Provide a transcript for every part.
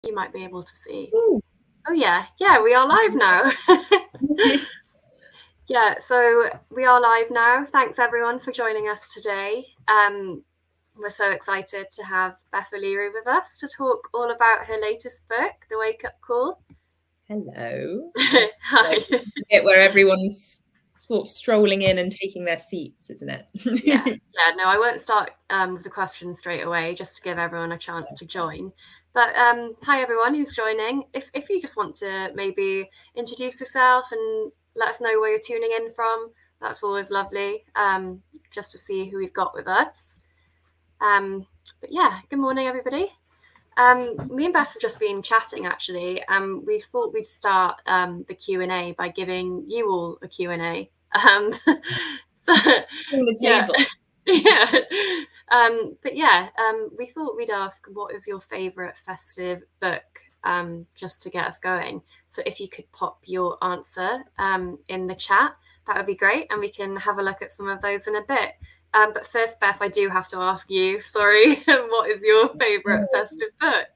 you might be able to see. Ooh. Oh yeah, we are live now. Yeah, so we are live now. Thanks everyone for joining us today. We're so excited to have Beth O'Leary with us to talk all about her latest book, The Wake Up Call. Hello. Hi. Where everyone's sort of strolling in and taking their seats, isn't it? Yeah, no, I won't start with the questions straight away, just to give everyone a chance to join. But hi everyone who's joining. If you just want to maybe introduce yourself and let us know where you're tuning in from, that's always lovely, just to see who we've got with us. But yeah, good morning everybody. Me and Beth have just been chatting actually. We thought we'd start the Q&A by giving you all a Q&A. So On the table. yeah. But yeah, we thought we'd ask, what is your favourite festive book, just to get us going. So if you could pop your answer in the chat, that would be great, and we can have a look at some of those in a bit. But first, Beth, I do have to ask you, sorry, what is your favourite festive book?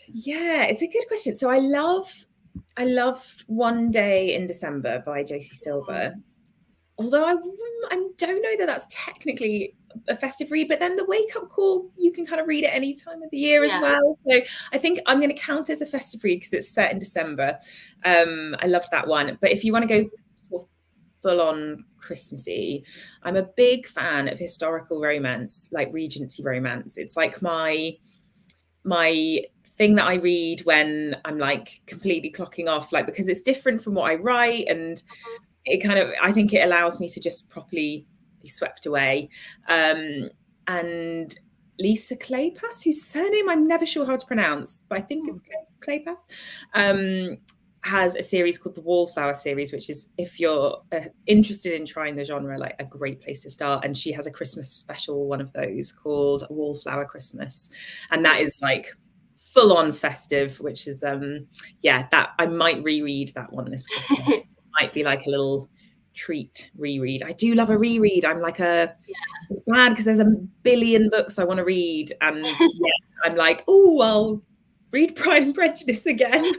Yeah, it's a good question. So I loved One Day in December by J.C. Silver. Although I don't know that that's technically a festive read, but then The Wake Up Call, you can kind of read at any time of the year as well. So I think I'm going to count it as a festive read because it's set in December. I loved that one. But if you want to go sort of full on Christmassy, I'm a big fan of historical romance, like Regency romance. It's like my thing that I read when I'm like completely clocking off, like because it's different from what I write, and it kind of, I think it allows me to just properly be swept away. And Lisa Kleypas, whose surname I'm never sure how to pronounce, but I think it's Kleypas, has a series called the Wallflower series, which is, if you're interested in trying the genre, like a great place to start. And she has a Christmas special, one of those, called Wallflower Christmas, and that is like full on festive, which is that I might reread that one this Christmas. Might be like a little treat reread. I do love a reread. I'm like it's bad because there's a billion books I want to read, and yet I'm like, oh, I'll read Pride and Prejudice again.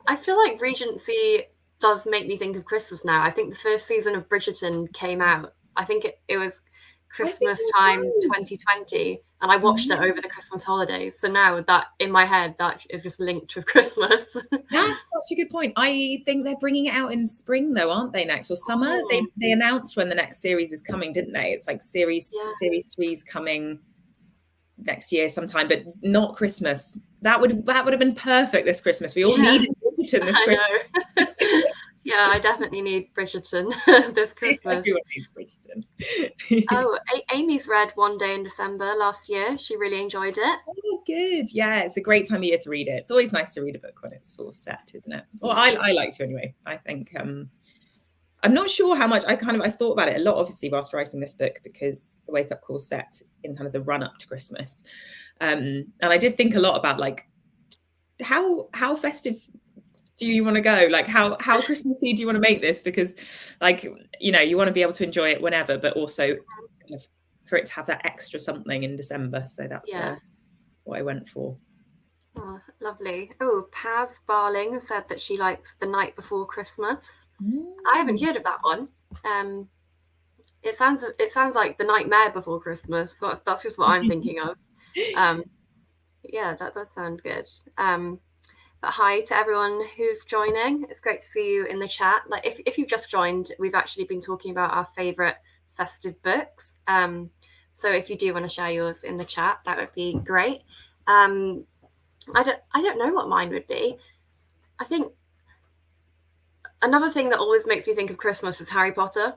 I feel like Regency does make me think of Christmas now. I think the first season of Bridgerton came out, I think it was Christmas time 2020, and I watched it over the Christmas holidays. So now that in my head, that is just linked with Christmas. That's such a good point. I think they're bringing it out in spring though, aren't they, next, or summer? They announced when the next series is coming, didn't they? It's like series 3 is coming next year sometime, but not Christmas. That would have been perfect this Christmas. We all needed Bridgerton this Christmas. Yeah, I definitely need Bridgerton this Christmas. Everyone needs Bridgerton. Oh, Amy's read One Day in December last year. She really enjoyed it. Oh, good. Yeah, it's a great time of year to read it. It's always nice to read a book when it's sort of set, isn't it? Well, I like to anyway. I think I'm not sure how much I thought about it a lot, obviously, whilst writing this book, because The Wake Up Call set in kind of the run up to Christmas. And I did think a lot about like how festive do you want to go? Like how Christmassy do you want to make this? Because like, you know, you want to be able to enjoy it whenever, but also kind of for it to have that extra something in December. So that's what I went for. Oh, lovely. Oh, Paz Barling said that she likes The Night Before Christmas. I haven't heard of that one. It sounds like The Nightmare Before Christmas. So that's just what I'm thinking of. Yeah, that does sound good. But hi to everyone who's joining. It's great to see you in the chat. Like if you've just joined, we've actually been talking about our favourite festive books. So if you do want to share yours in the chat, that would be great. I don't know what mine would be. I think another thing that always makes me think of Christmas is Harry Potter.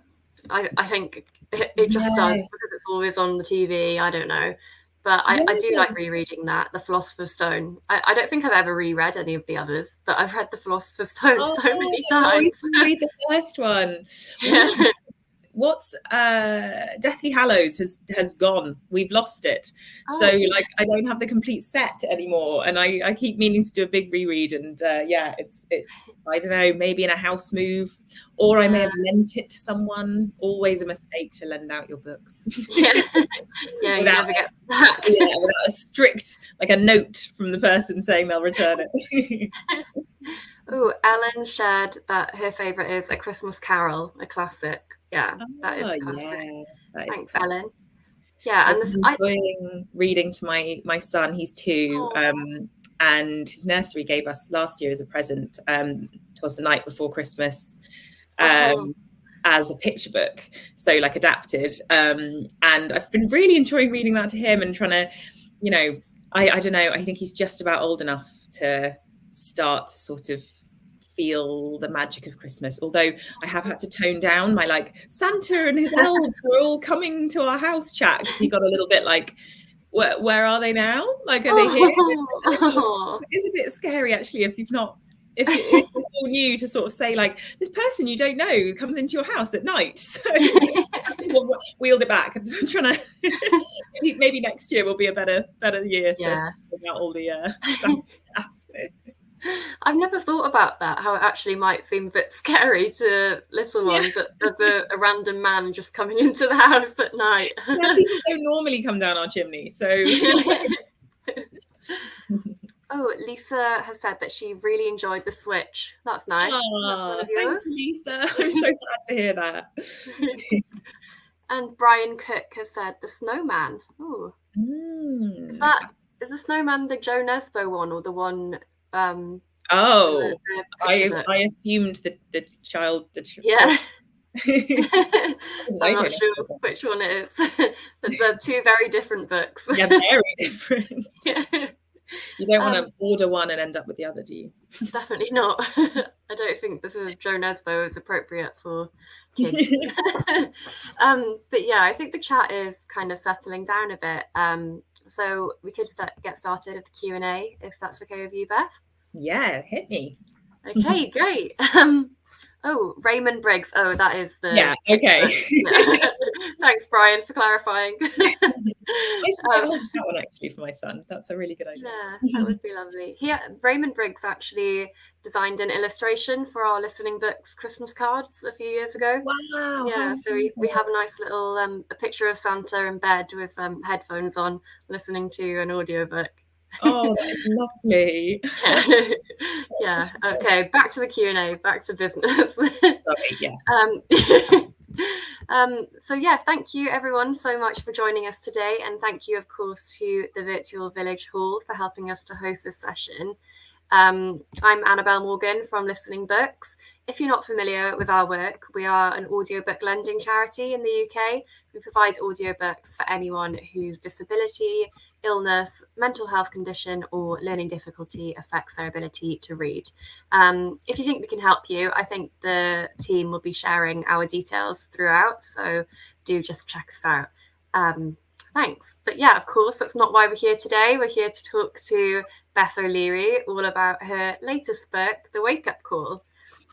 I think it just does, because it's always on the TV. I don't know. But I do like rereading that, The Philosopher's Stone. I don't think I've ever reread any of the others, but I've read The Philosopher's Stone so many times. I read the first one. what's Deathly Hallows has gone. We've lost it. So like I don't have the complete set anymore, and I keep meaning to do a big reread. And yeah, it's I don't know, maybe in a house move, or I may have lent it to someone. Always a mistake to lend out your books. Yeah, yeah, you never get back. Yeah, without a strict, like a note from the person saying they'll return it. Oh, Ellen shared that her favourite is A Christmas Carol, a classic. Yeah, that is classic. Yeah, that is Thanks, classic. Ellen. Yeah, I've and been enjoying reading to my son. He's 2, and his nursery gave us last year as a present. Twas the Night Before Christmas, as a picture book, so like adapted. And I've been really enjoying reading that to him and trying to, you know, I don't know. I think he's just about old enough to start to sort of feel the magic of Christmas, although I have had to tone down my like Santa and his elves were all coming to our house chat, because he got a little bit like, where are they now, like are they here? It's a bit scary actually if you've not, if it's all new, to sort of say like, this person you don't know comes into your house at night. So wheeled it back. I'm trying to maybe next year will be a better year to bring out all the I've never thought about that, how it actually might seem a bit scary to little ones that there's a random man just coming into the house at night. Yeah, people don't normally come down our chimney, so. Oh, Lisa has said that she really enjoyed the Switch. That's nice. Oh, thanks, Lisa. I'm so glad to hear that. And Brian Cook has said The Snowman. Ooh. Is the Snowman the Joe Nesbo one, or the one? I assumed the child. Yeah. I'm not sure which one it is. They're 2 very different books. Yeah, very different. You don't want to order one and end up with the other, do you? Definitely not. I don't think this is Joe Nesbo is appropriate for kids. But yeah, I think the chat is kind of settling down a bit. So we could get started with the Q&A, if that's okay with you, Beth. Yeah, hit me. Okay, great. Raymond Briggs. Oh, that is the... Yeah, okay. Thanks, Brian, for clarifying. I should hold that one actually for my son. That's a really good idea. Yeah, that would be lovely. Raymond Briggs actually designed an illustration for our Listening Books Christmas cards a few years ago. Wow. Yeah, so we have a nice little a picture of Santa in bed with headphones on, listening to an audiobook. Oh, that's lovely. Yeah. Okay, back to the Q&A, back to business. Sorry, yes. So yeah, thank you everyone so much for joining us today, and thank you of course to the Virtual Village Hall for helping us to host this session. I'm Annabel Morgan from Listening Books. If you're not familiar with our work, we are an audiobook lending charity in the UK. We provide audiobooks for anyone whose disability, illness, mental health condition, or learning difficulty affects their ability to read. If you think we can help you, I think the team will be sharing our details throughout, so do just check us out. Thanks. But yeah, of course, that's not why we're here today. We're here to talk to Beth O'Leary all about her latest book, The Wake-Up Call.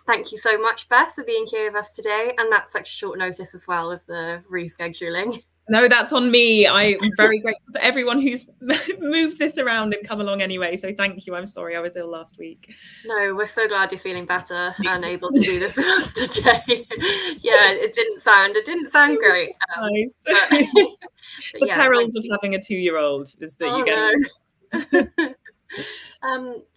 Thank you so much, Beth, for being here with us today. And that's such short notice as well with the rescheduling. No, that's on me. I'm very grateful to everyone who's moved this around and come along anyway. So thank you. I'm sorry I was ill last week. No, we're so glad you're feeling better and able to do this with us today. Yeah, it didn't sound great. Nice. The perils of having a 2-year-old is that you get.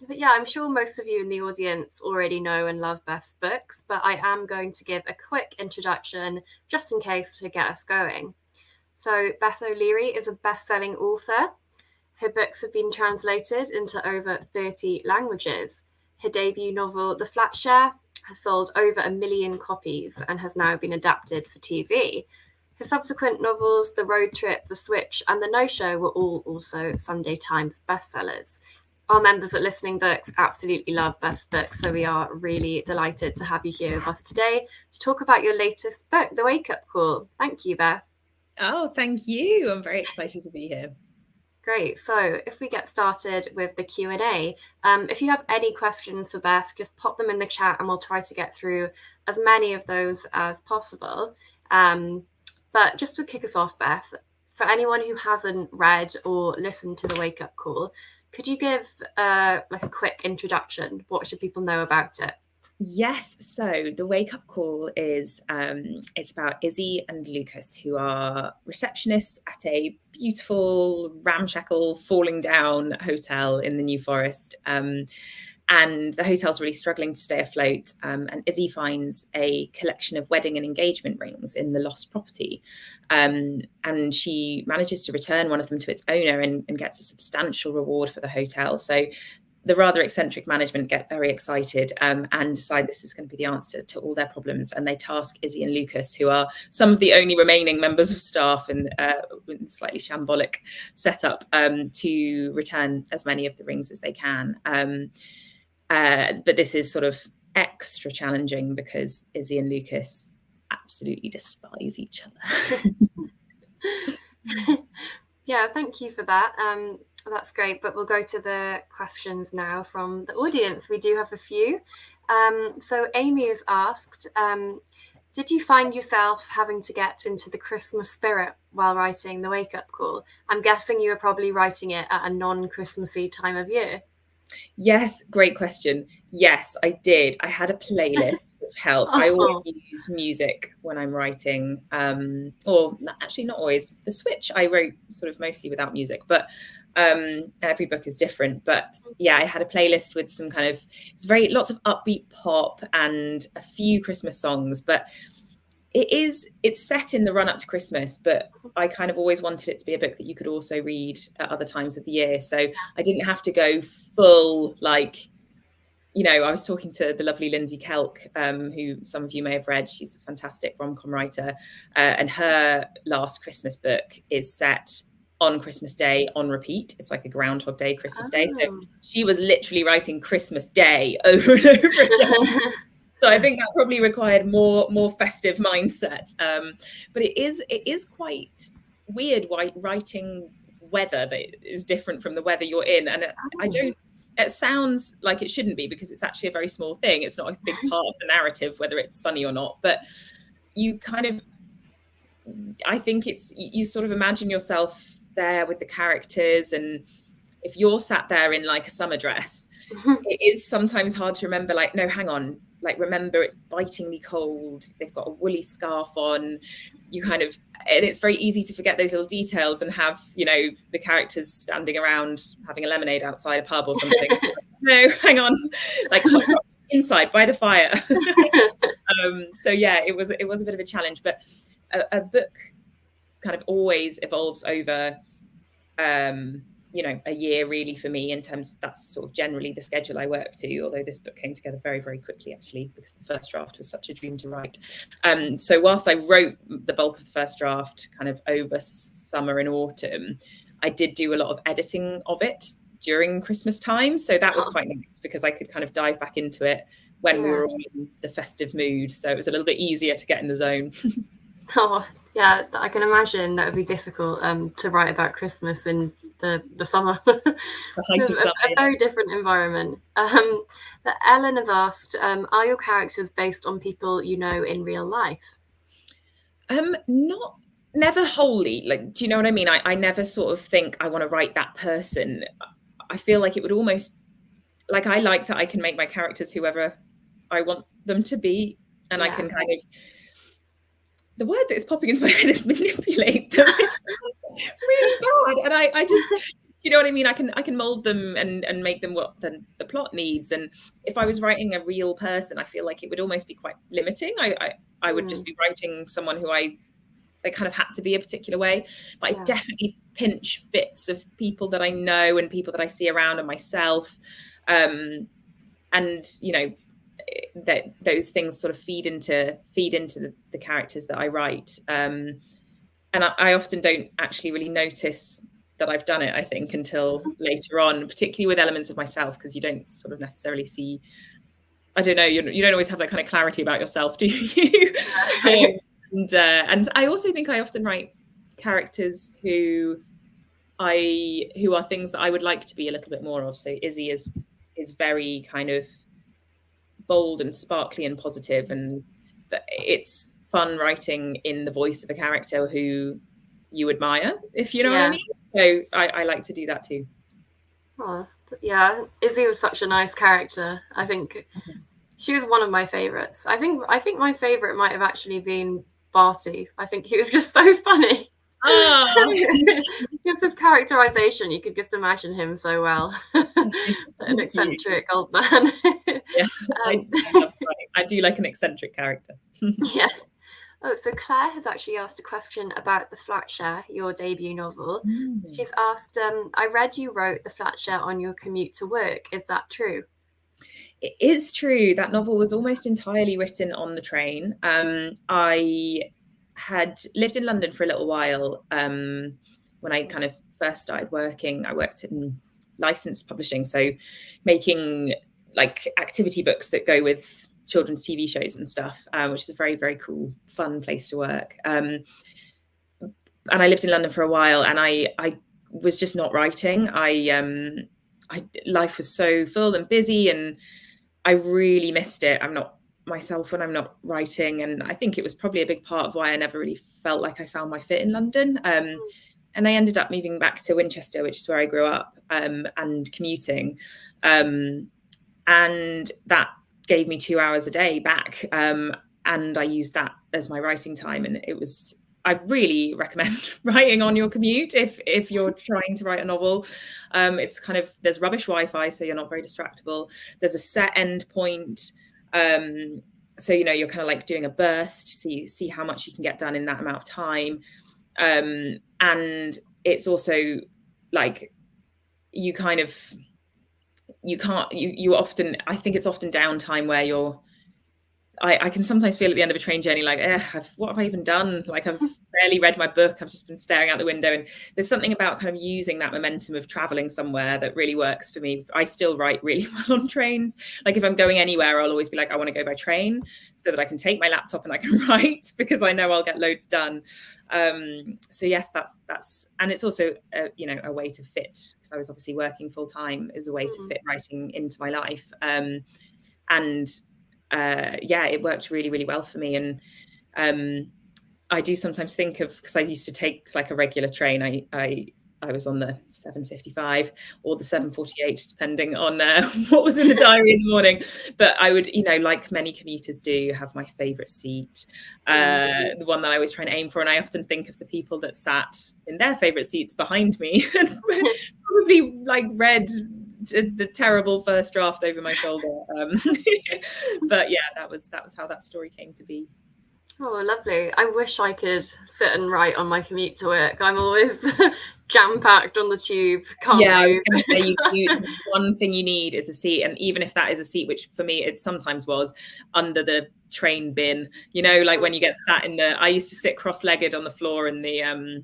But yeah, I'm sure most of you in the audience already know and love Beth's books, but I am going to give a quick introduction just in case to get us going. So Beth O'Leary is a best-selling author. Her books have been translated into over 30 languages. Her debut novel, The Flat Share, has sold over 1 million copies and has now been adapted for TV. Her subsequent novels, The Road Trip, The Switch, and The No-Show were all also Sunday Times bestsellers. Our members at Listening Books absolutely love Beth's books, so we are really delighted to have you here with us today to talk about your latest book, The Wake-Up Call. Thank you, Beth. Oh, thank you. I'm very excited to be here. Great. So if we get started with the Q&A, if you have any questions for Beth, just pop them in the chat and we'll try to get through as many of those as possible. But just to kick us off, Beth, for anyone who hasn't read or listened to the Wake Up Call, could you give like a quick introduction? What should people know about it? Yes, so the Wake Up Call is it's about Izzy and Lucas, who are receptionists at a beautiful, ramshackle, falling down hotel in the New Forest. And the hotel's really struggling to stay afloat. And Izzy finds a collection of wedding and engagement rings in the lost property. And she manages to return one of them to its owner and gets a substantial reward for the hotel. So the rather eccentric management get very excited and decide this is going to be the answer to all their problems. And they task Izzy and Lucas, who are some of the only remaining members of staff in slightly shambolic setup, to return as many of the rings as they can. But this is sort of extra challenging because Izzy and Lucas absolutely despise each other. Yeah, thank you for that. That's great, but we'll go to the questions now from the audience. We do have a few. So Amy has asked, did you find yourself having to get into the Christmas spirit while writing the Wake Up Call? I'm guessing you were probably writing it at a non-Christmassy time of year. Yes, great question. Yes, I did. I had a playlist which helped. I always use music when I'm writing, or actually not always. The Switch I wrote sort of mostly without music, but every book is different. But yeah, I had a playlist with some kind of, it was lots of upbeat pop and a few Christmas songs, but it's set in the run up to Christmas, but I kind of always wanted it to be a book that you could also read at other times of the year. So I didn't have to go full, like, you know, I was talking to the lovely Lindsay Kelk, who some of you may have read. She's a fantastic rom-com writer. And her last Christmas book is set on Christmas Day on repeat. It's like a Groundhog Day, Christmas Day. So she was literally writing Christmas Day over and over again. So I think that probably required more festive mindset. But it is quite weird writing weather that is different from the weather you're in. And it sounds like it shouldn't be, because it's actually a very small thing. It's not a big part of the narrative, whether it's sunny or not. But you kind of, I think you sort of imagine yourself there with the characters. And if you're sat there in like a summer dress, it is sometimes hard to remember, like, no, hang on, like, remember it's bitingly cold, they've got a woolly scarf on, you kind of, and it's very easy to forget those little details and have, you know, the characters standing around having a lemonade outside a pub or something. No, hang on, like hot chocolate inside by the fire. So yeah, it was a bit of a challenge, but a book kind of always evolves over you know, a year really for me, in terms of, that's sort of generally the schedule I work to, although this book came together very, very quickly actually, because the first draft was such a dream to write. So whilst I wrote the bulk of the first draft kind of over summer and autumn, I did do a lot of editing of it during Christmas time. So that was quite nice, because I could kind of dive back into it when we were all in the festive mood. So it was a little bit easier to get in the zone. Oh, yeah, I can imagine that would be difficult to write about Christmas in the summer. The height of summer, a very different environment. Ellen has asked, are your characters based on people you know in real life? Never wholly. Like, do you know what I mean? I never sort of think I want to write that person. I feel like it would almost, like, I like that I can make my characters whoever I want them to be, and I can kind of, the word that is popping into my head is manipulate them. It's really bad. And I just, you know what I mean? I can mold them and make them what the plot needs. And if I was writing a real person, I feel like it would almost be quite limiting. I would just be writing someone who they kind of had to be a particular way. But I definitely pinch bits of people that I know and people that I see around, and myself. And, you know, that those things sort of feed into the characters that I write. And I often don't actually really notice that I've done it, I think, until later on, particularly with elements of myself, because you don't sort of necessarily see, I don't know, you don't always have that kind of clarity about yourself, do you? And I also think I often write characters who are things that I would like to be a little bit more of. So Izzy is very kind of bold and sparkly and positive, and it's fun writing in the voice of a character who you admire, if you know what I mean. So I like to do that too. Oh, yeah, Izzy was such a nice character. I think she was one of my favorites. I think my favorite might have actually been Barty. I think he was just so funny. Oh, Just his characterization, you could just imagine him so well. An eccentric old man. Yeah, I do like an eccentric character. Yeah. Oh, so Claire has actually asked a question about The Flatshare, your debut novel. She's asked, I read you wrote The Flatshare on your commute to work. Is that true? It is true. That novel was almost entirely written on the train. I had lived in London for a little while when I kind of first started working. I worked in licensed publishing, so making like activity books that go with children's TV shows and stuff, which is a very, very cool, fun place to work. And I lived in London for a while, and I was just not writing. Life was so full and busy, and I really missed it. I'm not myself when I'm not writing, and I think it was probably a big part of why I never really felt like I found my fit in London. And I ended up moving back to Winchester, which is where I grew up, and commuting, and that gave me 2 hours a day back, and I used that as my writing time. And I really recommend writing on your commute if you're trying to write a novel. It's kind of, there's rubbish Wi-Fi, so you're not very distractible. There's a set end point, so you're kind of like doing a burst, see how much you can get done in that amount of time. And it's also like you often, I think it's often downtime where I can sometimes feel at the end of a train journey like, what have I even done? Like, I've barely read my book. I've just been staring out the window. And there's something about kind of using that momentum of traveling somewhere that really works for me. I still write really well on trains. Like, if I'm going anywhere, I'll always be like, I want to go by train so that I can take my laptop and I can write, because I know I'll get loads done. So yes, that's, and it's also, a way to fit, because I was obviously working full time, is a way to fit writing into my life. It worked really, really well for me. And I do sometimes think of, because I used to take like a regular train, I was on the 7:55 or the 7:48, depending on what was in the diary in the morning. But I would, like many commuters do, have my favourite seat, the one that I always try and aim for. And I often think of the people that sat in their favourite seats behind me and probably like read the terrible first draft over my shoulder. But yeah, that was how that story came to be. Oh, lovely. I wish I could sit and write on my commute to work. I'm always jam-packed on the tube. Can't move. I was going to say, one thing you need is a seat. And even if that is a seat, which for me, it sometimes was, under the train bin, like when you get sat in I used to sit cross-legged on the floor in the,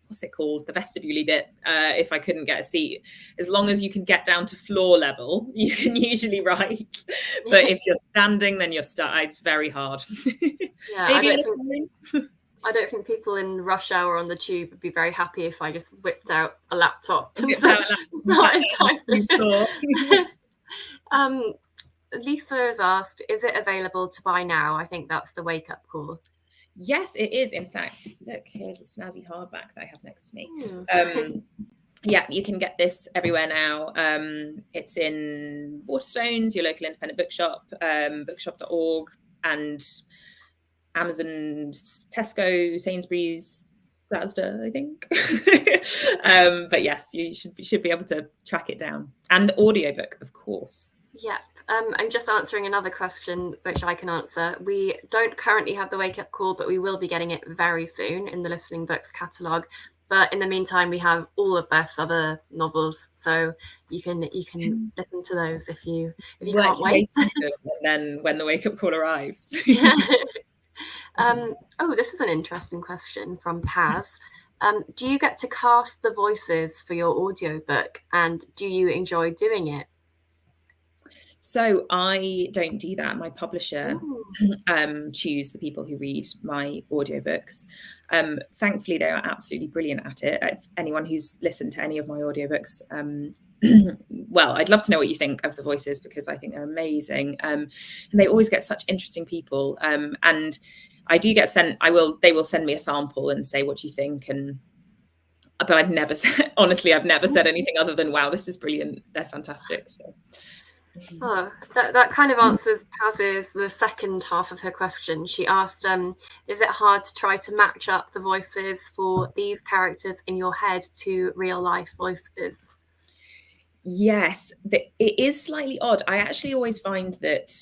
what's it called? The vestibule bit, if I couldn't get a seat. As long as you can get down to floor level, you can usually write. But if you're standing, then you're stuck. It's very hard. Yeah, I don't think people in rush hour on the tube would be very happy if I just whipped out a laptop. Lisa has asked, is it available to buy now? I think that's the wake-up call. Yes, it is. In fact, look, here's a snazzy hardback that I have next to me. Yeah, you can get this everywhere now. It's in Waterstones, your local independent bookshop, bookshop.org, and Amazon, Tesco, Sainsbury's, Asda, I think. But yes, you should be able to track it down. And audiobook, of course. Yeah. I'm just answering another question, which I can answer. We don't currently have the wake-up call, but we will be getting it very soon in the Listening Books catalogue. But in the meantime, we have all of Beth's other novels, so you can listen to those if you can't wait. Then when the wake-up call arrives. This is an interesting question from Paz. Do you get to cast the voices for your audiobook, and do you enjoy doing it? So I don't do that. My publisher choose the people who read my audiobooks. Thankfully, they are absolutely brilliant at it. Anyone who's listened to any of my audiobooks, well, I'd love to know what you think of the voices, because I think they're amazing. And they always get such interesting people. And I do get sent, they will send me a sample and say, what do you think? But I've never said, honestly, I've never said anything other than, wow, this is brilliant. They're fantastic. So. Oh, that kind of answers Paz's the second half of her question. She asked, is it hard to try to match up the voices for these characters in your head to real life voices? Yes, it is slightly odd. I actually always find that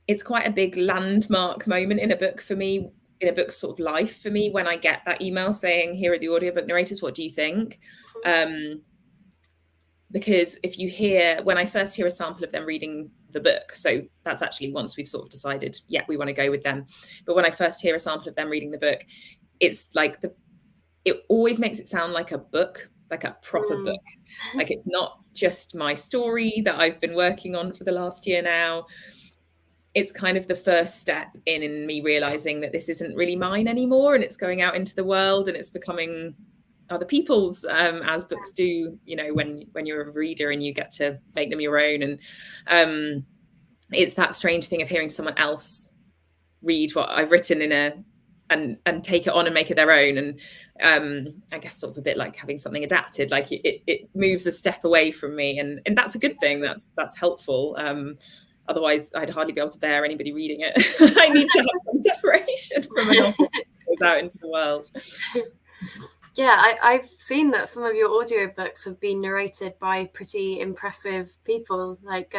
it's quite a big landmark moment in a book for me, in a book's sort of life for me, when I get that email saying, here are the audiobook narrators, what do you think? Because when I first hear a sample of them reading the book, so that's actually once we've sort of decided, yeah, we want to go with them. But when I first hear a sample of them reading the book, it's like it always makes it sound like a book, like a proper book. Like it's not just my story that I've been working on for the last year now. It's kind of the first step in me realizing that this isn't really mine anymore, and it's going out into the world and it's becoming other people's, as books do, when you're a reader and you get to make them your own. And it's that strange thing of hearing someone else read what I've written and take it on and make it their own. And I guess sort of a bit like having something adapted, like it moves a step away from me, and that's a good thing. That's helpful. Otherwise I'd hardly be able to bear anybody reading it. I need to have some separation from a novel that goes out into the world. Yeah, I've seen that some of your audiobooks have been narrated by pretty impressive people, like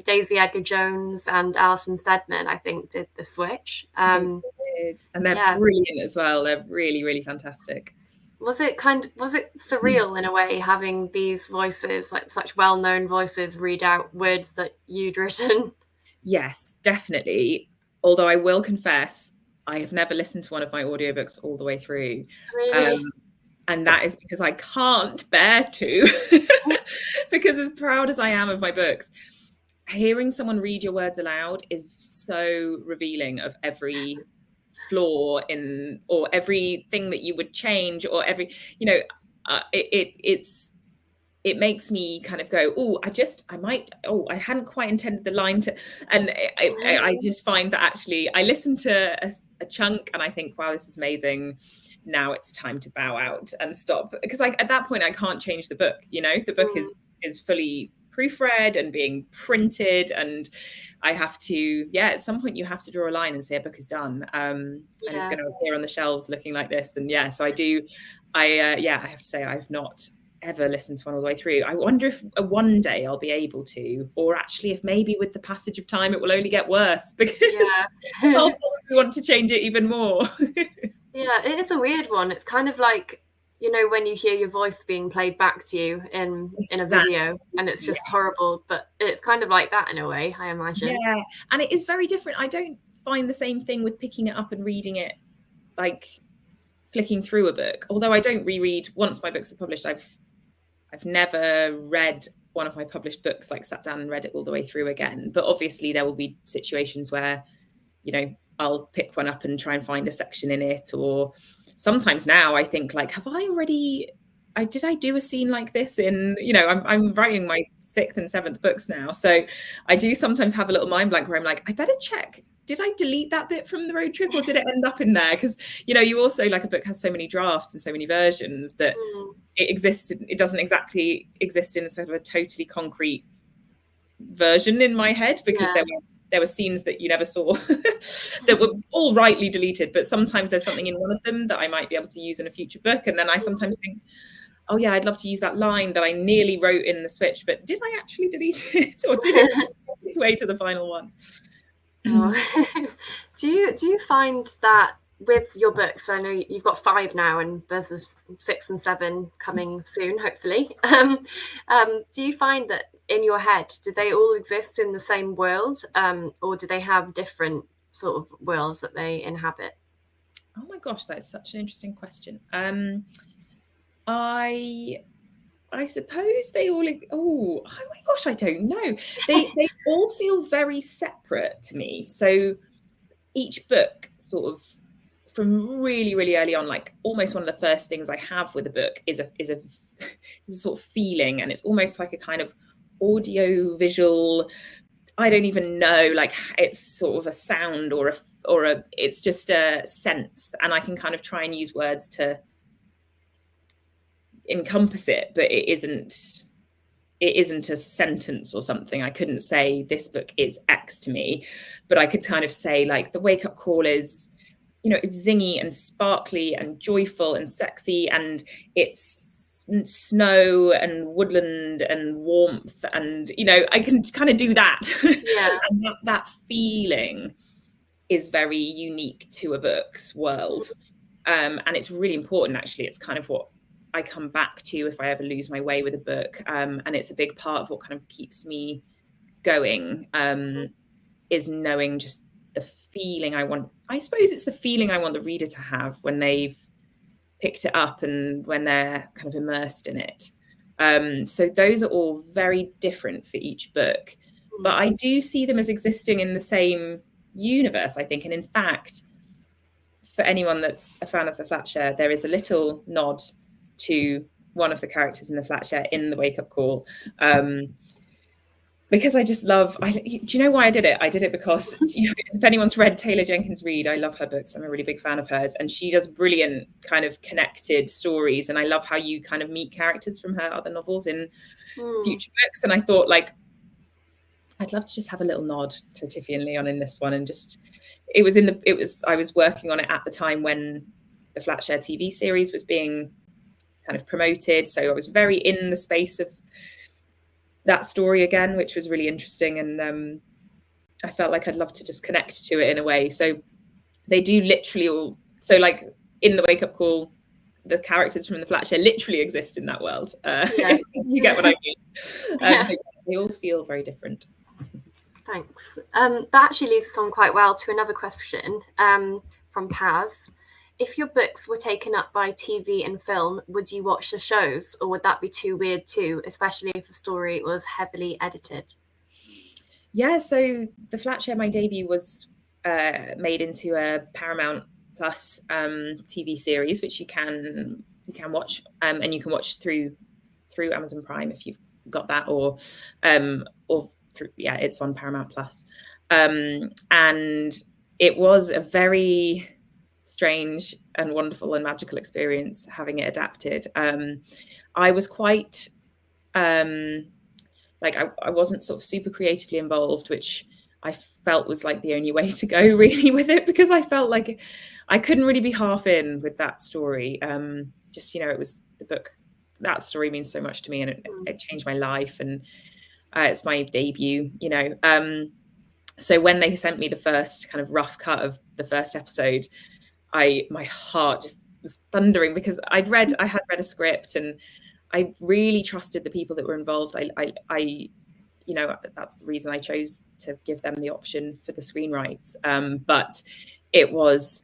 Daisy Edgar Jones and Alison Steadman, I think, did the switch. And they're brilliant as well. They're really, really fantastic. Was it surreal in a way, having these voices, like such well-known voices, read out words that you'd written? Yes, definitely. Although I will confess, I have never listened to one of my audiobooks all the way through. Really? And that is because I can't bear to. Because as proud as I am of my books, hearing someone read your words aloud is so revealing of every flaw or everything that you would change, or every, it makes me kind of go, I hadn't quite intended the line to, and I just find that actually I listen to a chunk and I think, wow, this is amazing. Now it's time to bow out and stop, because at that point I can't change the book. The book is fully proofread and being printed, and I have to, at some point you have to draw a line and say a book is done, and it's going to appear on the shelves looking like this. And so I have to say I've not ever listened to one all the way through. I wonder if one day I'll be able to, or actually if maybe with the passage of time it will only get worse, because I'll probably want to change it even more. Yeah, it is a weird one. It's kind of like, when you hear your voice being played back to you in a video, and it's just horrible, but it's kind of like that in a way, I imagine. Yeah, and it is very different. I don't find the same thing with picking it up and reading it, like flicking through a book. Although I don't reread once my books are published. I've never read one of my published books, like sat down and read it all the way through again. But obviously there will be situations where, I'll pick one up and try and find a section in it. Or sometimes now I think, like, did I do a scene like this in, I'm writing my 6th and 7th books now. So I do sometimes have a little mind blank where I'm like, I better check, did I delete that bit from the road trip, or did it end up in there? Because, you also, like, a book has so many drafts and so many versions that it doesn't exactly exist in sort of a totally concrete version in my head, because there were scenes that you never saw that were all rightly deleted, but sometimes there's something in one of them that I might be able to use in a future book. And then I sometimes think, oh yeah, I'd love to use that line that I nearly wrote in the switch, but did I actually delete it, or did it make its way to the final one? Do you find that with your books, I know you've got 5 now and there's a 6 and 7 coming soon, hopefully, do you find that in your head, do they all exist in the same world, or do they have different sort of worlds that they inhabit? Oh my gosh, that is such an interesting question. I suppose they all, oh my gosh, I don't know. They all feel very separate to me. So each book sort of, from really, really early on, like almost one of the first things I have with a book is a sort of feeling, and it's almost like a kind of audio visual, I don't even know, like it's sort of a sound or it's just a sense, and I can kind of try and use words to encompass it, but it isn't a sentence or something. I couldn't say this book is X to me, but I could kind of say like the wake up call is, you know, it's zingy and sparkly and joyful and sexy, and it's snow and woodland and warmth, and, you know, I can kind of do that. Yeah. And that feeling is very unique to a book's world. And it's really important, actually. It's kind of what I come back to if I ever lose my way with a book. And it's a big part of what kind of keeps me going, is knowing just the feeling I want. I suppose it's the feeling I want the reader to have when they've picked it up and when they're kind of immersed in it. So those are all very different for each book, but I do see them as existing in the same universe, I think. And in fact, for anyone that's a fan of the Flatshare, there is a little nod to one of the characters in the Flatshare in the wake up call, because I just love, do you know why I did it? I did it because, you know, if anyone's read Taylor Jenkins Reid, I love her books. I'm a really big fan of hers, and she does brilliant kind of connected stories. And I love how you kind of meet characters from her other novels in future books. And I thought, like, I'd love to just have a little nod to Tiffy and Leon in this one. And just, I was working on it at the time when the Flatshare TV series was being kind of promoted. So I was very in the space of that story again, which was really interesting. And I felt like I'd love to just connect to it in a way. So they do literally all, so like in the wake up call, the characters from the Flatshare literally exist in that world. Yeah. You get what I mean. Yeah. They all feel very different. Thanks. That actually leads us on quite well to another question from Paz. If your books were taken up by TV and film, would you watch the shows, or would that be too weird too, especially if the story was heavily edited? Yeah, so the Flatshare, my debut, was made into a Paramount Plus TV series, which you can watch, and you can watch through Amazon Prime if you've got that, or through, yeah, it's on Paramount Plus, and it was a very strange and wonderful and magical experience having it adapted. I was quite like I wasn't sort of super creatively involved, which I felt was like the only way to go really with it, because I felt like I couldn't really be half in with that story. Just, you know, it was the book, that story means so much to me, and it changed my life, and it's my debut, you know. So when they sent me the first kind of rough cut of the first episode, my heart just was thundering, because I had read a script, and I really trusted the people that were involved. I you know, that's the reason I chose to give them the option for the screenwrites. But it was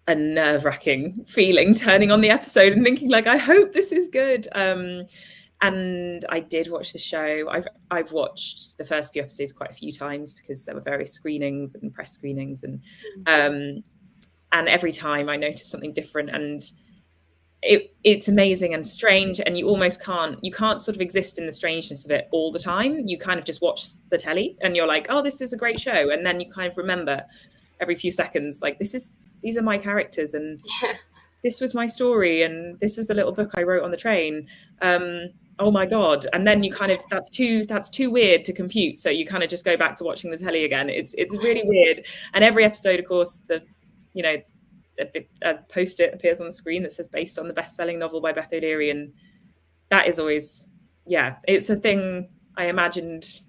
a nerve-wracking feeling turning on the episode and thinking, like, I hope this is good. And I did watch the show. I've watched the first few episodes quite a few times, because there were various screenings and press screenings, and every time I noticed something different, and it's amazing and strange, and you can't sort of exist in the strangeness of it all the time. You kind of just watch the telly and you're like, oh, this is a great show, and then you kind of remember every few seconds, like, these are my characters, and this was my story, and this was the little book I wrote on the train. Oh my god. And then you kind of, that's too weird to compute, so you kind of just go back to watching the telly again. It's really weird. And every episode, of course, a post-it appears on the screen that says based on the best-selling novel by Beth O'Leary, and that is always, yeah, it's a thing I imagined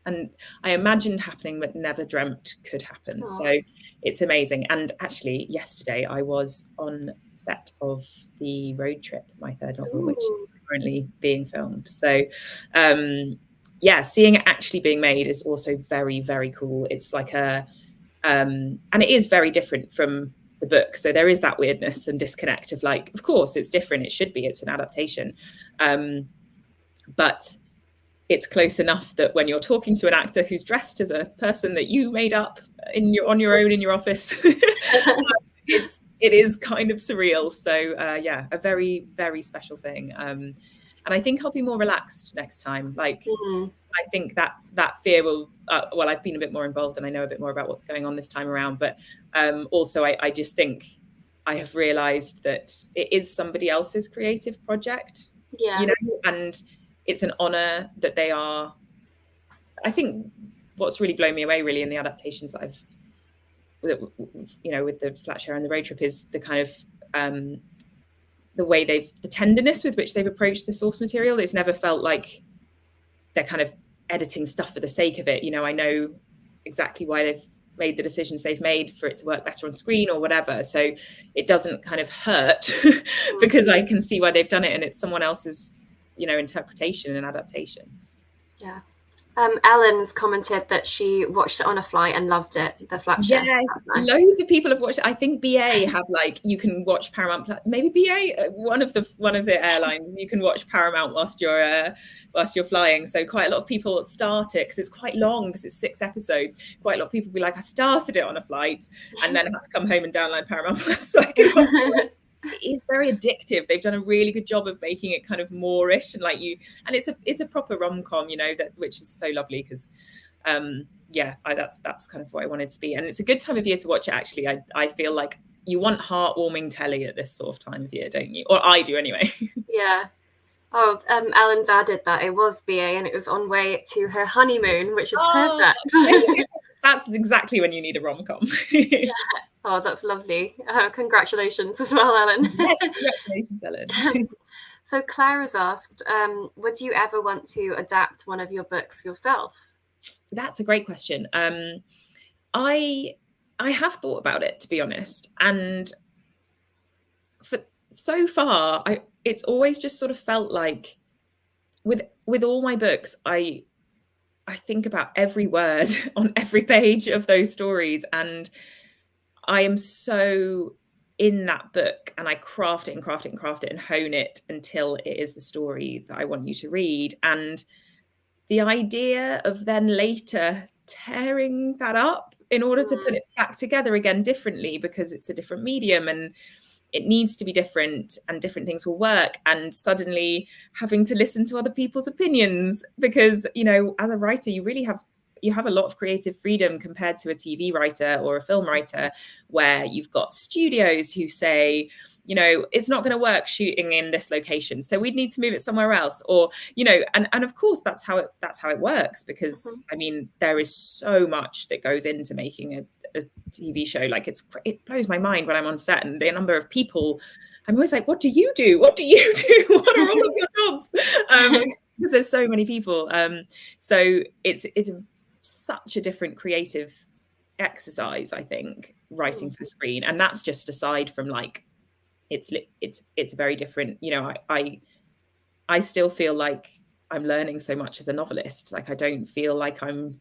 happening but never dreamt could happen. Aww. So it's amazing. And actually yesterday I was on set of The Road Trip, my third novel, which is currently being filmed. So yeah, seeing it actually being made is also very, very cool. It's like and it is very different from the book, so there is that weirdness and disconnect of, like, of course it's different, it should be, it's an adaptation, but it's close enough that when you're talking to an actor who's dressed as a person that you made up on your own in your office, it is kind of surreal. So yeah, a very, very special thing. And I think I'll be more relaxed next time. Like, I think that fear will, well, I've been a bit more involved and I know a bit more about what's going on this time around. But also, I just think I have realized that it is somebody else's creative project, you know, and it's an honor that they are. I think what's really blown me away really in the adaptations that I've, you know, with the Flatshare and the Road Trip is the kind of the way the tenderness with which they've approached the source material. It's never felt like they're kind of editing stuff for the sake of it. You know, I know exactly why they've made the decisions they've made for it to work better on screen or whatever. So it doesn't kind of hurt because I can see why they've done it and it's someone else's, you know, interpretation and adaptation. Yeah. Ellen's commented that she watched it on a flight and loved it. The Flatshare. Yes, nice. Loads of people have watched it. I think BA have like, you can watch Paramount. Maybe BA, one of the airlines, you can watch Paramount whilst you're flying. So quite a lot of people start it because it's quite long because it's 6 episodes. Quite a lot of people be like, I started it on a flight and then had to come home and download Paramount Plus so I could watch it. It is very addictive. They've done a really good job of making it kind of moreish and like and it's a proper rom-com, you know, which is so lovely because that's kind of what I wanted to be. And it's a good time of year to watch it actually. I feel like you want heartwarming telly at this sort of time of year, don't you? Or I do anyway. Yeah. Oh, Ellen's added that it was BA and it was on way to her honeymoon, which is perfect. That's exactly when you need a rom-com. Yeah. Oh, that's lovely. Congratulations as well, Ellen. Yes, congratulations, Ellen. So Claire has asked, would you ever want to adapt one of your books yourself? That's a great question. I have thought about it, to be honest. And for so far, it's always just sort of felt like with all my books, I think about every word on every page of those stories. And I am so in that book and I craft it and craft it and craft it and hone it until it is the story that I want you to read. And the idea of then later tearing that up in order to put it back together again differently because it's a different medium and it needs to be different and different things will work, and suddenly having to listen to other people's opinions because, you know, as a writer, you have a lot of creative freedom compared to a TV writer or a film writer where you've got studios who say, you know, it's not going to work shooting in this location, so we'd need to move it somewhere else, or, you know, and of course that's how it works because I mean there is so much that goes into making a TV show. Like it blows my mind when I'm on set and the number of people. I'm always like, what do you do? What do you do? What are all of your jobs? Because there's so many people. So it's such a different creative exercise, I think, writing for screen, and that's just aside from like it's very different. You know, I still feel like I'm learning so much as a novelist. Like I don't feel like I'm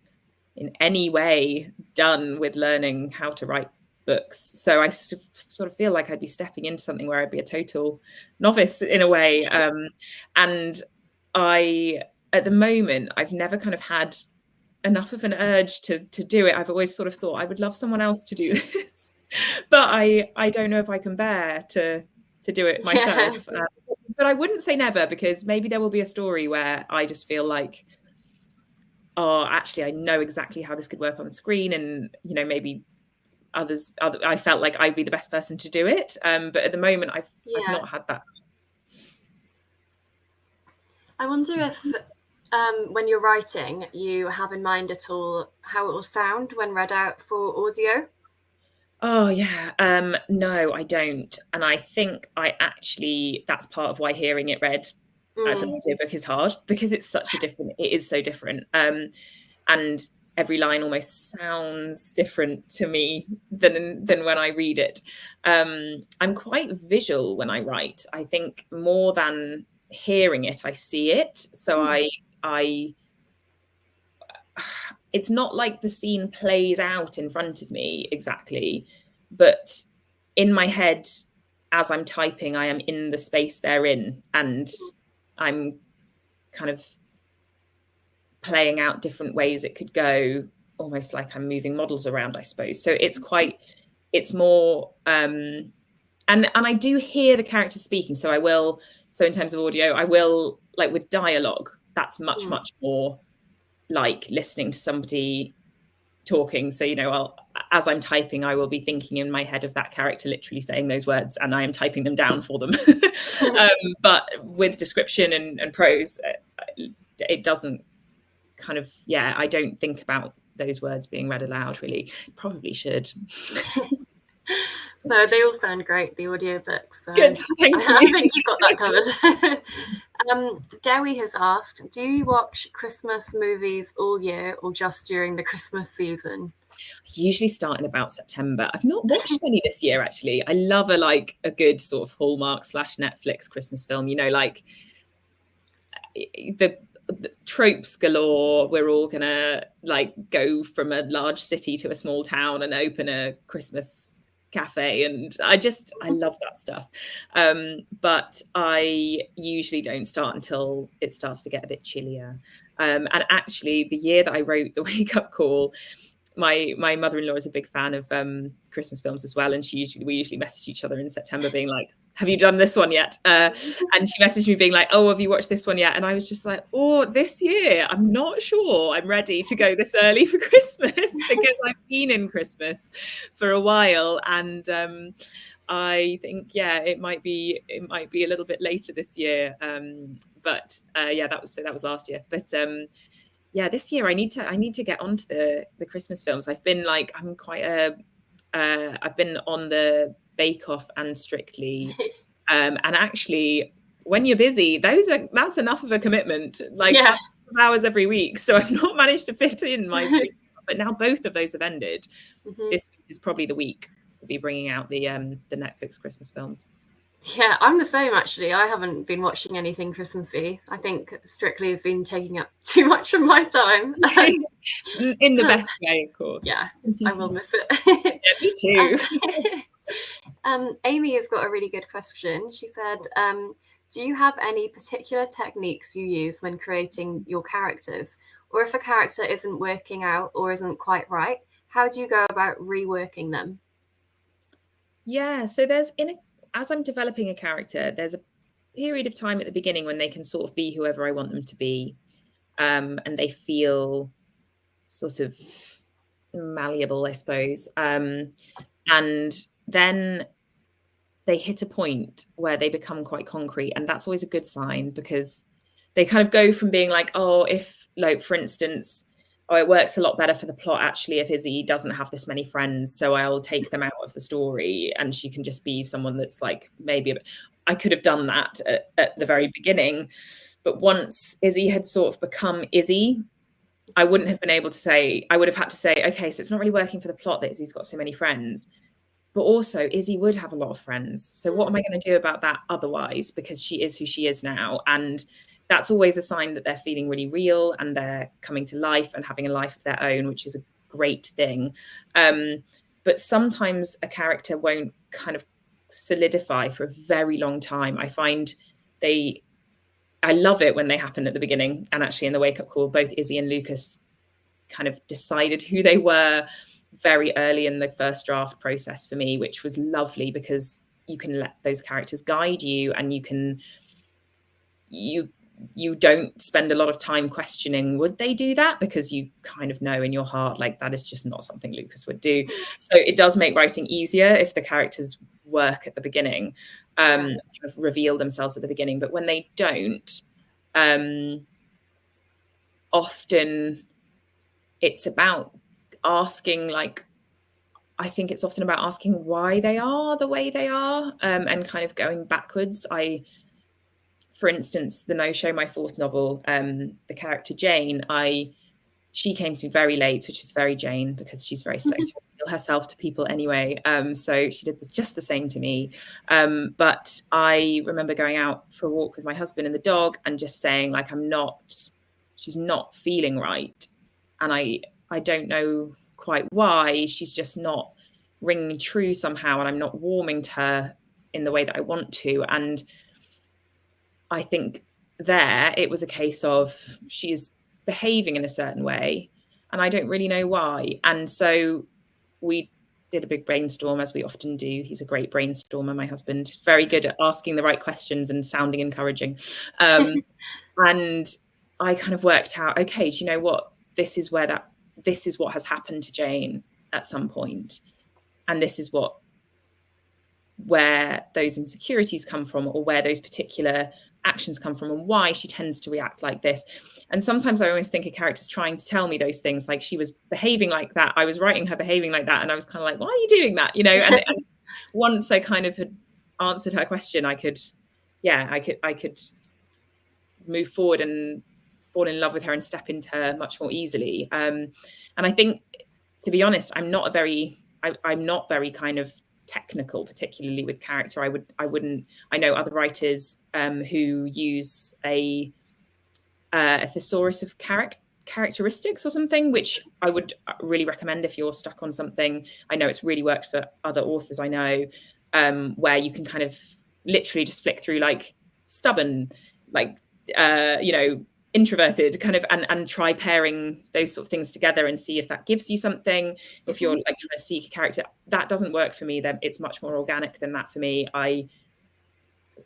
in any way done with learning how to write books. So I sort of feel like I'd be stepping into something where I'd be a total novice in a way. And at the moment, I've never kind of had enough of an urge to do it. I've always sort of thought I would love someone else to do this, but I don't know if I can bear to do it myself. Yeah. But I wouldn't say never, because maybe there will be a story where I just feel like, oh, actually, I know exactly how this could work on the screen, and you know, maybe I felt like I'd be the best person to do it. But at the moment, I've not had that. I wonder if when you're writing, you have in mind at all how it will sound when read out for audio? Oh yeah, no, I don't, and I think that's part of why hearing it read as an audiobook is hard, because it is so different, and every line almost sounds different to me than when I read it. I'm quite visual when I write. I think more than hearing it, I see it. So I it's not like the scene plays out in front of me exactly, but in my head, as I'm typing, I am in the space they're in, and I'm kind of playing out different ways it could go, almost like I'm moving models around, I suppose. So it's more, and I do hear the characters speaking. So I will So in terms of audio, I will, like with dialogue, that's much more like listening to somebody talking. So, you know, as I'm typing, I will be thinking in my head of that character literally saying those words, and I am typing them down for them. But with description and prose, it doesn't kind of, I don't think about those words being read aloud, really. Probably should. No, they all sound great, the audiobooks. So good, thank you. I think you got that covered. Dewi has asked, do you watch Christmas movies all year or just during the Christmas season? I usually start in about September. I've not watched any this year, actually. I love a good sort of Hallmark / Netflix Christmas film, you know, like the tropes galore. We're all gonna like go from a large city to a small town and open a Christmas cafe, and I love that stuff. But I usually don't start until it starts to get a bit chillier. And actually, the year that I wrote the wake up call, my mother-in-law is a big fan of Christmas films as well, and we usually message each other in September being like, have you done this one yet? And she messaged me being like, oh, have you watched this one yet? And I was just like, oh, this year I'm not sure I'm ready to go this early for Christmas, because I've been in Christmas for a while, and I think it might be a little bit later this year. But that was last year. But this year I need to get onto the Christmas films. I've been I've been on the Bake Off and Strictly, and actually when you're busy, that's enough of a commitment, like hours every week. So I've not managed to fit in my but now both of those have ended. This week is probably the week to be bringing out the Netflix Christmas films. Yeah, I'm the same, actually. I haven't been watching anything Christmassy. I think Strictly has been taking up too much of my time. In the best way, of course. Yeah, I will miss it. Me too. Amy has got a really good question. She said, do you have any particular techniques you use when creating your characters? Or if a character isn't working out or isn't quite right, how do you go about reworking them? Yeah, so as I'm developing a character, there's a period of time at the beginning when they can sort of be whoever I want them to be, and they feel sort of malleable, I suppose. And then they hit a point where they become quite concrete, and that's always a good sign, because they kind of go from being like, oh, if, like, for instance, it works a lot better for the plot actually if Izzy doesn't have this many friends, so I'll take them out of the story and she can just be someone that's like, maybe I could have done that at the very beginning, but once Izzy had sort of become Izzy, I wouldn't have been able to say, I would have had to say, okay, so it's not really working for the plot that Izzy's got so many friends, but also Izzy would have a lot of friends, so what am I going to do about that otherwise, because she is who she is now. And that's always a sign that they're feeling really real and they're coming to life and having a life of their own, which is a great thing. But sometimes a character won't kind of solidify for a very long time. I find I love it when they happen at the beginning. And actually in the wake up call, both Izzy and Lucas kind of decided who they were very early in the first draft process for me, which was lovely, because you can let those characters guide you, and you don't spend a lot of time questioning, would they do that? Because you kind of know in your heart, like, that is just not something Lucas would do. So it does make writing easier if the characters work at the beginning, kind of reveal themselves at the beginning. But when they don't, often it's about asking, like, I think it's often about asking why they are the way they are, and kind of going backwards. For instance, the No-Show, my fourth novel, the character Jane, she came to me very late, which is very Jane, because she's very slow to reveal herself to people anyway. So she did just the same to me. But I remember going out for a walk with my husband and the dog and just saying, like, she's not feeling right. And I don't know quite why. She's just not ringing true somehow, and I'm not warming to her in the way that I want to. And I think it was a case of she is behaving in a certain way and I don't really know why. And so we did a big brainstorm, as we often do. He's a great brainstormer, my husband, very good at asking the right questions and sounding encouraging. And I kind of worked out, okay, do you know what? This is what has happened to Jane at some point. And this is where those insecurities come from, or where those particular actions come from, and why she tends to react like this. And sometimes I always think a character's trying to tell me those things, like she was behaving like that, I was writing her behaving like that, and I was kind of like, why are you doing that, you know? And once I kind of had answered her question, I could move forward and fall in love with her and step into her much more easily. And I think, to be honest, I'm not very kind of technical, particularly with character. I know other writers who use a thesaurus of characteristics or something, which I would really recommend if you're stuck on something. I know it's really worked for other authors I know, where you can kind of literally just flick through like stubborn, like introverted kind of, and try pairing those sort of things together and see if that gives you something. If you're like trying to seek a character, that doesn't work for me. Then it's much more organic than that for me. A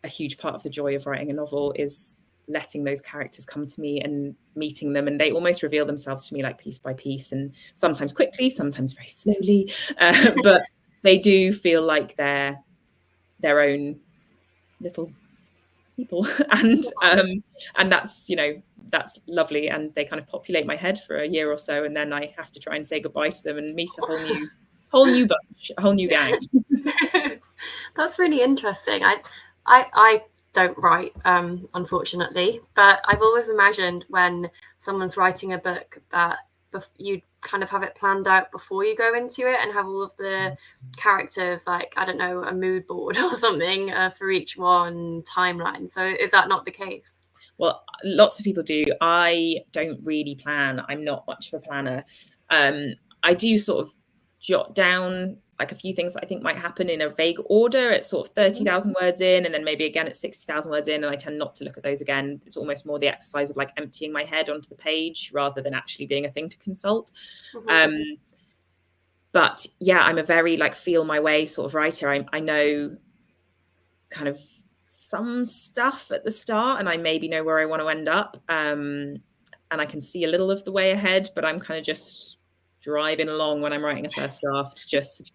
huge part of the joy of writing a novel is letting those characters come to me and meeting them, and they almost reveal themselves to me like piece by piece, and sometimes quickly, sometimes very slowly, but they do feel like they're their own little people. And that's, that's lovely, and they kind of populate my head for a year or so, and then I have to try and say goodbye to them and meet a whole new bunch, a whole new gang. That's really interesting. I don't write, unfortunately, but I've always imagined when someone's writing a book that you kind of have it planned out before you go into it, and have all of the characters, like, I don't know, a mood board or something for each one, timeline. So is that not the case? Well, lots of people do. I don't really plan. I'm not much of a planner. I do sort of jot down like a few things that I think might happen in a vague order at sort of 30,000 words in, and then maybe again at 60,000 words in, and I tend not to look at those again. It's almost more the exercise of like emptying my head onto the page rather than actually being a thing to consult. But yeah, I'm a very like feel my way sort of writer. I know kind of some stuff at the start, and I maybe know where I want to end up, and I can see a little of the way ahead, but I'm kind of just driving along when I'm writing a first draft, just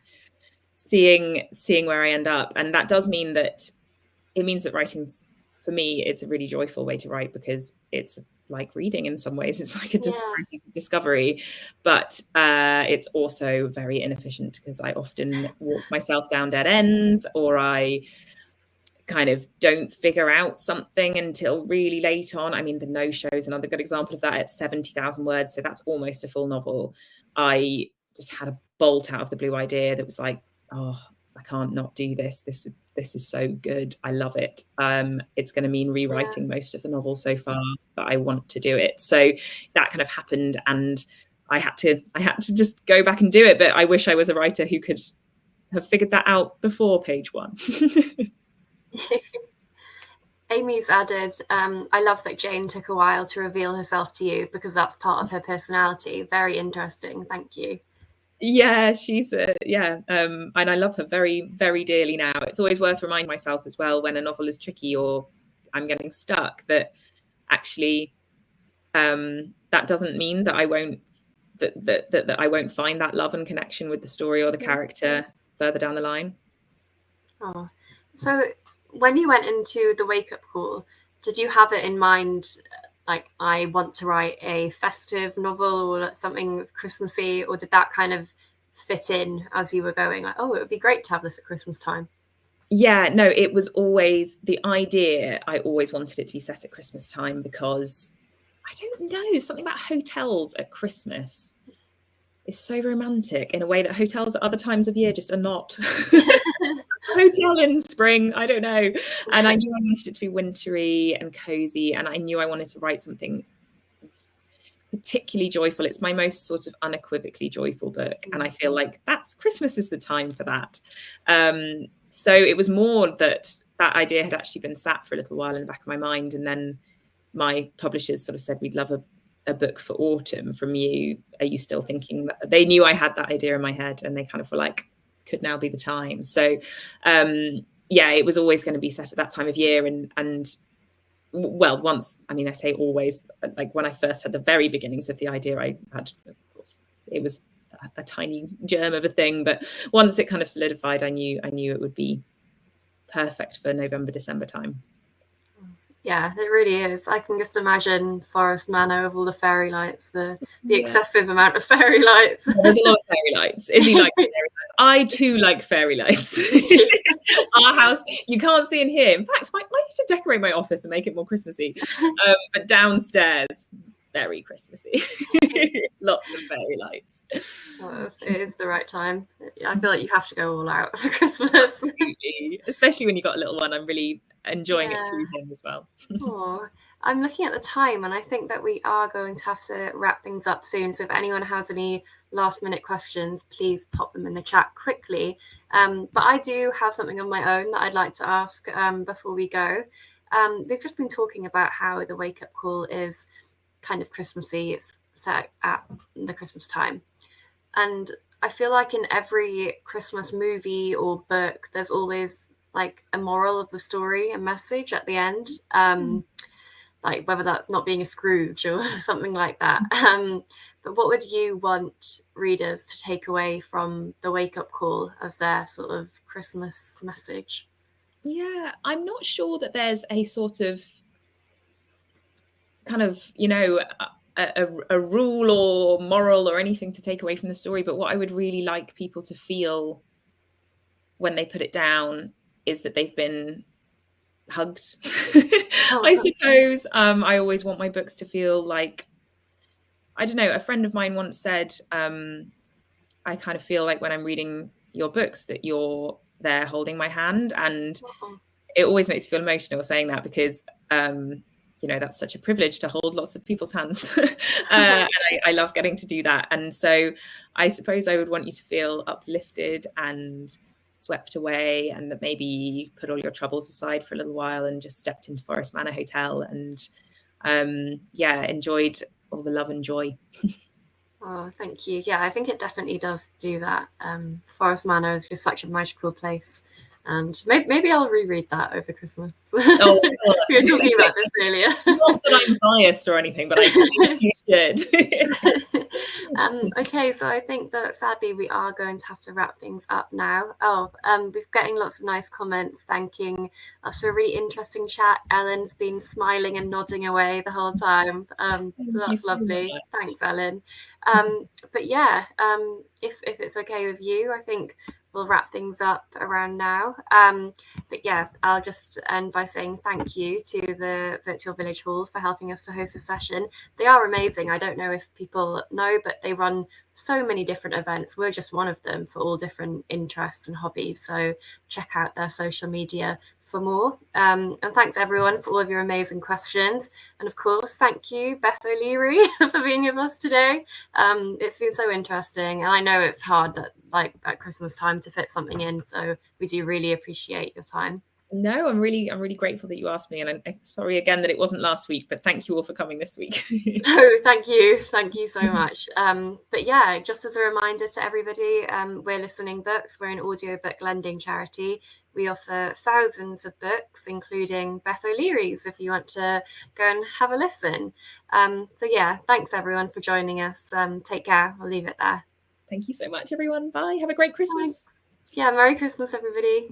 seeing where I end up. And that does mean that writing's, for me, it's a really joyful way to write, because it's like reading in some ways. It's like a process of discovery, but it's also very inefficient, because I often walk myself down dead ends, or I kind of don't figure out something until really late on. I mean, The No-Show is another good example of that at 70,000 words. So that's almost a full novel. I just had a bolt out of the blue idea that was like, oh, I can't not do this. This is so good. I love it. It's going to mean rewriting most of the novel so far, but I want to do it. So that kind of happened, and I had to just go back and do it. But I wish I was a writer who could have figured that out before page one. Amy's added, I love that Jane took a while to reveal herself to you, because that's part of her personality. Very interesting. Thank you. Yeah, she's and I love her very, very dearly now. It's always worth reminding myself as well, when a novel is tricky or I'm getting stuck, that actually that doesn't mean that I won't that I won't find that love and connection with the story or the character further down the line. Oh, so when you went into the wake-up call, did you have it in mind, like, I want to write a festive novel or something Christmassy, or did that kind of fit in as you were going, like, oh, it would be great to have this at Christmas time? Yeah, no, it was always the idea. I always wanted it to be set at Christmas time, because I don't know, something about hotels at Christmas is so romantic in a way that hotels at other times of year just are not. Hotel in spring, I don't know. And I knew I wanted it to be wintry and cozy, and I knew I wanted to write something particularly joyful. It's my most sort of unequivocally joyful book, and I feel like Christmas is the time for that. So it was more that idea had actually been sat for a little while in the back of my mind, and then my publishers sort of said, we'd love a book for autumn from you. Are you still thinking that? They knew I had that idea in my head, and they kind of were like, could now be the time. So yeah, it was always going to be set at that time of year. And well, once, I mean, I say always, like when I first had the very beginnings of the idea, I had, of course, it was a tiny germ of a thing, but once it kind of solidified, I knew it would be perfect for November, December time. Yeah, it really is. I can just imagine Forest Manor with all the fairy lights, the excessive amount of fairy lights. There's a lot of fairy lights. Izzy likes fairy lights. I too like fairy lights. Our house, you can't see in here. In fact, I need to decorate my office and make it more Christmassy. But downstairs, very Christmassy. Lots of fairy lights. Oh, it is the right time. I feel like you have to go all out for Christmas. Absolutely. Especially when you've got a little one. I'm really enjoying it through him as well. Oh, I'm looking at the time, and I think that we are going to have to wrap things up soon. So if anyone has any last minute questions, please pop them in the chat quickly. But I do have something on my own that I'd like to ask before we go. We've just been talking about how the wake up call is kind of Christmassy. It's set at the Christmas time. And I feel like in every Christmas movie or book, there's always like a moral of the story, a message at the end, like whether that's not being a Scrooge or something like that. But what would you want readers to take away from the wake up call as their sort of Christmas message? Yeah, I'm not sure that there's a sort of kind of, a rule or moral or anything to take away from the story. But what I would really like people to feel when they put it down is that they've been hugged. I suppose I always want my books to feel like, I don't know, a friend of mine once said, I kind of feel like when I'm reading your books that you're there holding my hand. And it always makes me feel emotional saying that, because that's such a privilege to hold lots of people's hands. And I love getting to do that. And so I suppose I would want you to feel uplifted and swept away, and that maybe you put all your troubles aside for a little while and just stepped into Forest Manor Hotel and enjoyed all the love and joy. Oh, thank you. Yeah, I think it definitely does do that. Forest Manor is just such a magical place. And maybe I'll reread that over Christmas. Oh, we were talking about this earlier. Not that I'm biased or anything, but I think you should. Okay, so I think that sadly we are going to have to wrap things up now. We're getting lots of nice comments thanking us for a really interesting chat. Ellen's been smiling and nodding away the whole time. That's lovely. Thanks, Ellen. But yeah, if it's okay with you, I think we'll wrap things up around now. But yeah, I'll just end by saying thank you to the Virtual Village Hall for helping us to host this session. They are amazing. I don't know if people know, but they run so many different events. We're just one of them for all different interests and hobbies. So check out their social media for more. And thanks everyone for all of your amazing questions. And of course, thank you, Beth O'Leary, for being with us today. It's been so interesting. And I know it's hard that at Christmas time to fit something in. So we do really appreciate your time. No, I'm really grateful that you asked me, and I'm sorry again that it wasn't last week, but thank you all for coming this week. No, thank you so much. But yeah, just as a reminder to everybody, we're Listening Books. We're an audiobook lending charity. We offer thousands of books, including Beth O'Leary's, if you want to go and have a listen. So yeah, thanks everyone for joining us. Take care. I'll leave it there. Thank you so much, everyone. Bye. Have a great Christmas. Bye. Yeah, Merry Christmas, everybody.